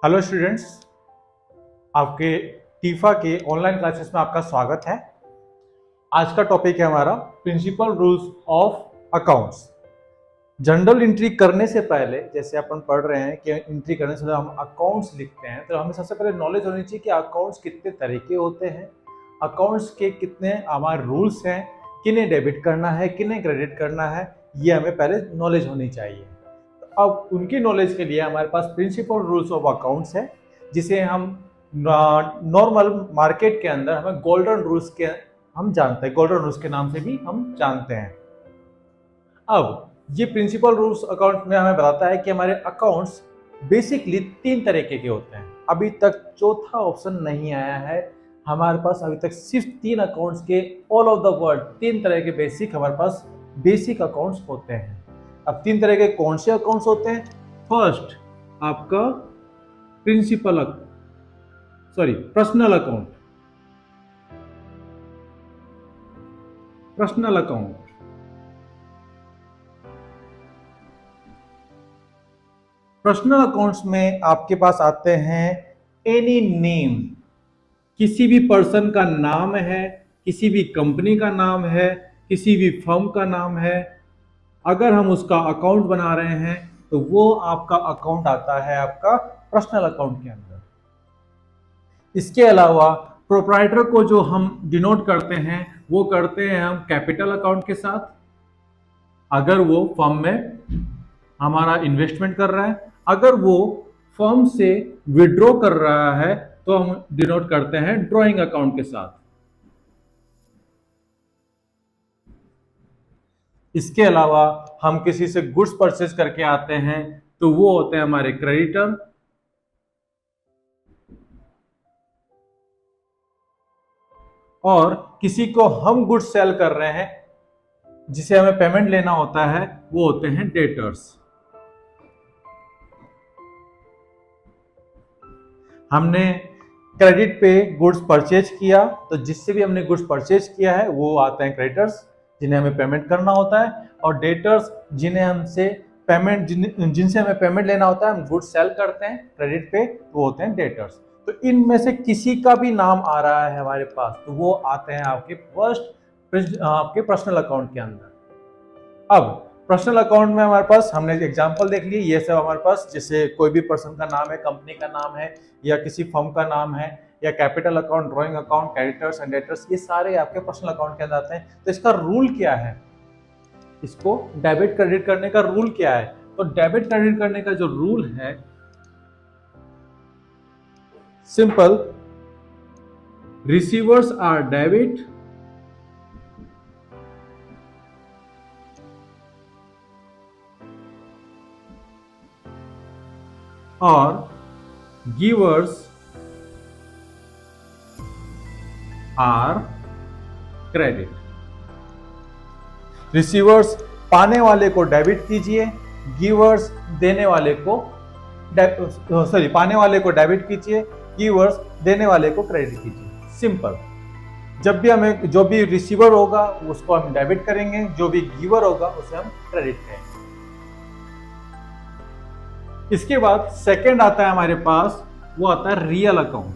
Hello students, आपके टीफा के ऑनलाइन क्लासेस में आपका स्वागत है। आज का टॉपिक है हमारा principal rules of accounts. General entry करने से पहले, जैसे अपन पढ़ रहे हैं कि एंट्री करने से पहले हम अकाउंट्स लिखते हैं, तो हमें सबसे पहले नॉलेज होनी चाहिए कि अकाउंट्स कितने तरीके होते हैं, अकाउंट्स के कितने हमारे रूल्स हैं, किन्हें डेबिट करना है, किन्हें क्रेडिट करना है, ये हमें पहले नॉलेज होनी चाहिए। अब उनकी नॉलेज के लिए हमारे पास प्रिंसिपल रूल्स ऑफ अकाउंट्स है, जिसे हम नॉर्मल मार्केट के अंदर हमें गोल्डन रूल्स के हम जानते हैं, गोल्डन रूल्स के नाम से भी हम जानते हैं। अब ये प्रिंसिपल रूल्स अकाउंट में हमें बताता है कि हमारे अकाउंट्स बेसिकली 3 तरीके के होते हैं। अभी तक चौथा ऑप्शन नहीं आया है हमारे पास। अभी तक सिर्फ 3 अकाउंट्स के ऑल ओवर द वर्ल्ड 3 तरह के बेसिक हमारे पास बेसिक अकाउंट्स होते हैं। अब 3 तरह के कौन से अकाउंट्स होते हैं? फर्स्ट आपका personal account. Personal account personal accounts में आपके पास आते हैं एनी नेम, किसी भी पर्सन का नाम है, किसी भी कंपनी का नाम है, किसी भी फर्म का नाम है। अगर हम उसका अकाउंट बना रहे हैं तो वो आपका अकाउंट आता है आपका पर्सनल अकाउंट के अंदर। इसके अलावा प्रोप्राइटर को जो हम डिनोट करते हैं वो करते हैं हम कैपिटल अकाउंट के साथ। अगर वो फर्म में हमारा इन्वेस्टमेंट कर रहा है, अगर वो फर्म से विड्रॉ कर रहा है तो हम डिनोट करते हैं ड्रॉइंग अकाउंट के साथ। इसके अलावा हम किसी से गुड्स परचेज करके आते हैं तो वो होते हैं हमारे क्रेडिटर। और किसी को हम गुड्स सेल कर रहे हैं जिसे हमें पेमेंट लेना होता है, वो होते हैं डेटर्स। हमने क्रेडिट पे गुड्स परचेज किया तो जिससे भी हमने गुड्स परचेज किया है वो आते हैं क्रेडिटर्स, जिन्हें हमें पेमेंट करना होता है। और डेटर्स जिन्हें जिनसे हमें पेमेंट लेना होता है, हम गुड्स सेल करते हैं क्रेडिट पे, वो होते हैं डेटर्स। तो इनमें से किसी का भी नाम आ रहा है हमारे पास तो वो आते हैं आपके पर्सनल अकाउंट के अंदर। अब पर्सनल अकाउंट में हमारे पास हमने एग्जांपल देख ली, ये सब हमारे पास जैसे कोई भी पर्सन का नाम है, कंपनी का नाम है, या किसी फर्म का नाम है, या capital account, drawing account, creditors and debtors, ये सारे आपके पर्सनल अकाउंट के अंदर आते हैं। तो इसका रूल क्या है? इसको डेबिट क्रेडिट करने का रूल क्या है? तो डेबिट क्रेडिट करने का जो रूल है, सिंपल, रिसीवर्स आर डेबिट और गिवर्स आर क्रेडिट। रिसीवर्स पाने वाले को डेबिट कीजिए, गिवर्स पाने वाले को डेबिट कीजिए, गिवर्स देने वाले को क्रेडिट कीजिए। सिंपल। जब भी हमें जो भी रिसीवर होगा उसको हम डेबिट करेंगे, जो भी गिवर होगा उसे हम क्रेडिट करेंगे। इसके बाद सेकंड आता है हमारे पास, वो आता है real account.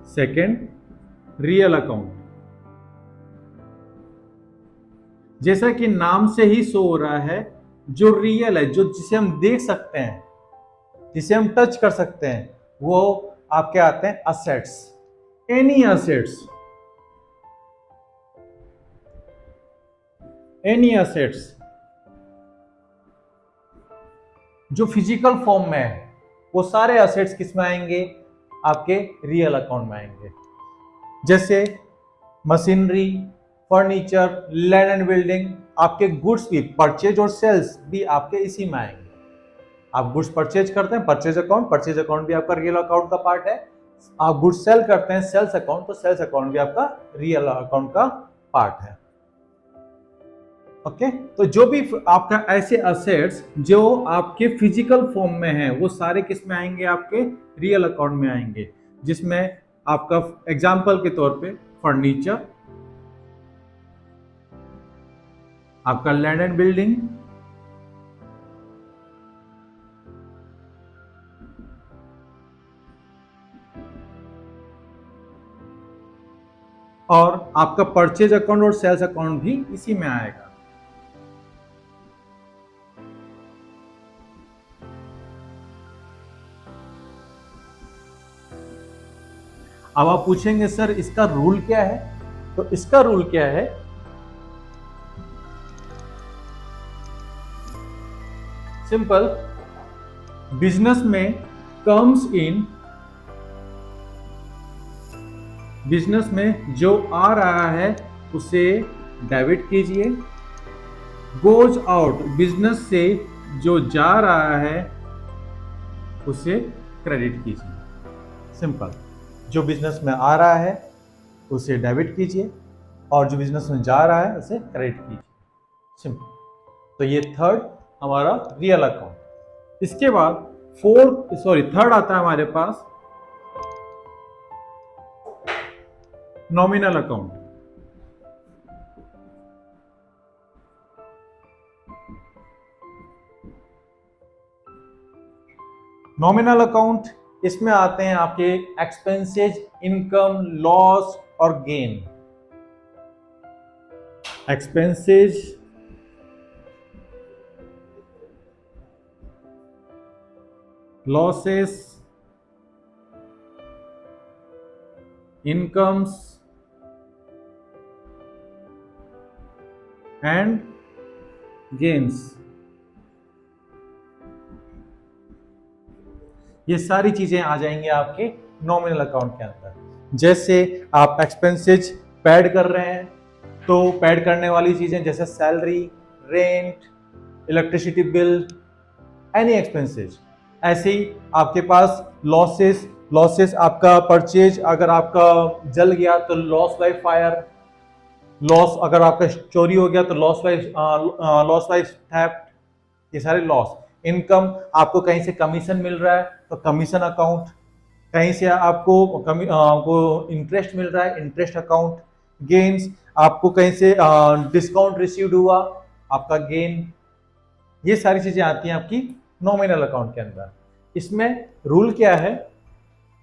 Second, real account. जैसा कि नाम से ही शो हो रहा है, जो रियल है, जो जिसे हम देख सकते हैं, जिसे हम टच कर सकते हैं, वो आपके आते हैं असेट्स। एनी असेट्स जो फिजिकल फॉर्म में है, वो सारे असेट्स किस में आएंगे? आपके रियल अकाउंट में आएंगे। जैसे machinery, furniture, land and building, आपके गुड्स भी, परचेज और सेल्स भी आपके इसी में आएंगे। आप गुड्स परचेज करते हैं, परचेज अकाउंट भी आपका रियल अकाउंट का पार्ट है। आप गुड्स सेल करते हैं, सेल्स अकाउंट, तो सेल्स अकाउंट भी आपका रियल अकाउंट का पार्ट है। ओके, तो जो भी आपका ऐसे असेट्स जो आपके फिजिकल फॉर्म में हैं, वो सारे किस में आएंगे? आपके रियल अकाउंट में आएंगे। जिसमें आपका एग्जांपल के तौर पे फर्नीचर, आपका लैंड एंड बिल्डिंग, और आपका परचेज अकाउंट और सेल्स अकाउंट भी इसी में आएगा। अब आप पूछेंगे सर इसका रूल क्या है, तो इसका रूल क्या है, सिंपल, बिजनेस में कम्स इन, बिजनेस में जो आ रहा है उसे डेबिट कीजिए, गोज आउट, बिजनेस से जो जा रहा है उसे क्रेडिट कीजिए। सिंपल, जो बिजनेस में आ रहा है उसे डेबिट कीजिए और जो बिजनेस में जा रहा है उसे क्रेडिट कीजिए। सिंपल। तो ये थर्ड हमारा रियल अकाउंट। इसके बाद थर्ड आता है हमारे पास नॉमिनल अकाउंट। नॉमिनल अकाउंट, इसमें आते हैं आपके एक्सपेंसेस, इनकम, लॉस और gain. Expenses, losses, incomes and gains. ये सारी चीजें आ जाएंगी आपके नॉमिनल अकाउंट के अंदर। जैसे आप एक्सपेंसेस पैड कर रहे हैं तो पैड करने वाली चीजें जैसे salary, rent, electricity bill, any expenses. ऐसे ही आपके पास लॉसेस आपका परचेज अगर आपका जल गया तो लॉस बाय फायर, लॉस अगर आपका चोरी हो गया तो लॉस बाय थेफ्ट, ये सारे लॉस। इनकम, आपको कहीं से कमीशन मिल रहा है तो कमीशन अकाउंट, कहीं से आपको इंटरेस्ट मिल रहा है, इंटरेस्ट अकाउंट। गेन्स, आपको कहीं से डिस्काउंट रिसीव्ड हुआ, आपका गेन। ये सारी चीजें आती हैं आपकी नॉमिनल अकाउंट के अंदर। इसमें रूल क्या है,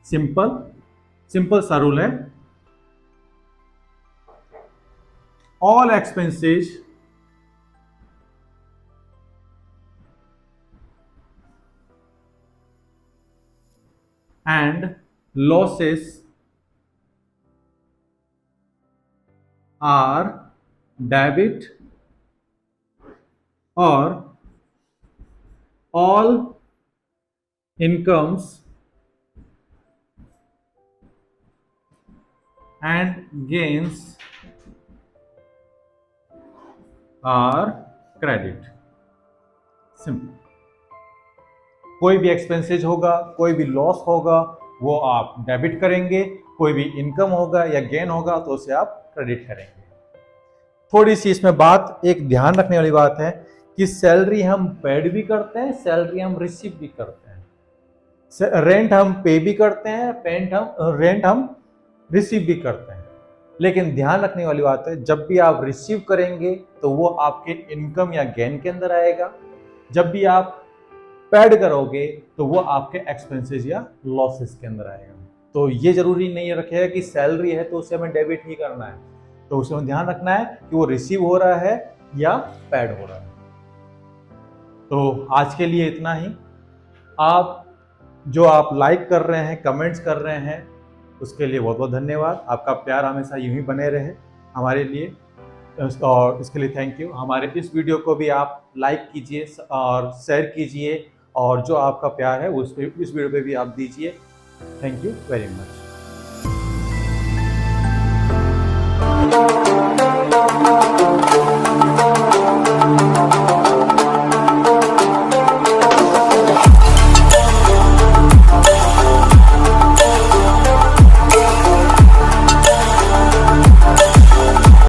सिंपल सा रूल है, all expenses and losses are debit or all incomes and gains are credit। Simple. कोई भी एक्सपेंसेज होगा, कोई भी लॉस होगा, वो आप डेबिट करेंगे, कोई भी इनकम होगा या गेन होगा तो उसे आप क्रेडिट करेंगे। थोड़ी सी इसमें बात, एक ध्यान रखने वाली बात है कि सैलरी हम पेड भी करते हैं, सैलरी हम रिसीव भी करते हैं, रेंट हम पे भी करते हैं, रेंट हम रिसीव भी करते हैं। लेकिन ध्यान रखने वाली बात है, जब भी आप रिसीव करेंगे तो वो आपके इनकम या गेन के अंदर आएगा, जब भी आप पैड करोगे तो वो आपके एक्सपेंसेस या लॉसेस के अंदर आएगा। तो ये जरूरी नहीं रखेगा कि सैलरी है तो उसे हमें डेबिट ही करना है, तो उसे हमें ध्यान रखना है कि वो रिसीव हो रहा है या पैड हो रहा है। तो आज के लिए इतना ही। आप लाइक कर रहे हैं, कमेंट्स कर रहे हैं, उसके लिए बहुत बहुत धन्यवाद। आपका प्यार हमेशा यूं ही बने रहे हमारे लिए, और इसके लिए थैंक यू। हमारे इस वीडियो को भी आप लाइक कीजिए और शेयर कीजिए, और जो आपका प्यार है उस वीडियो पे भी आप दीजिए। Thank you very much.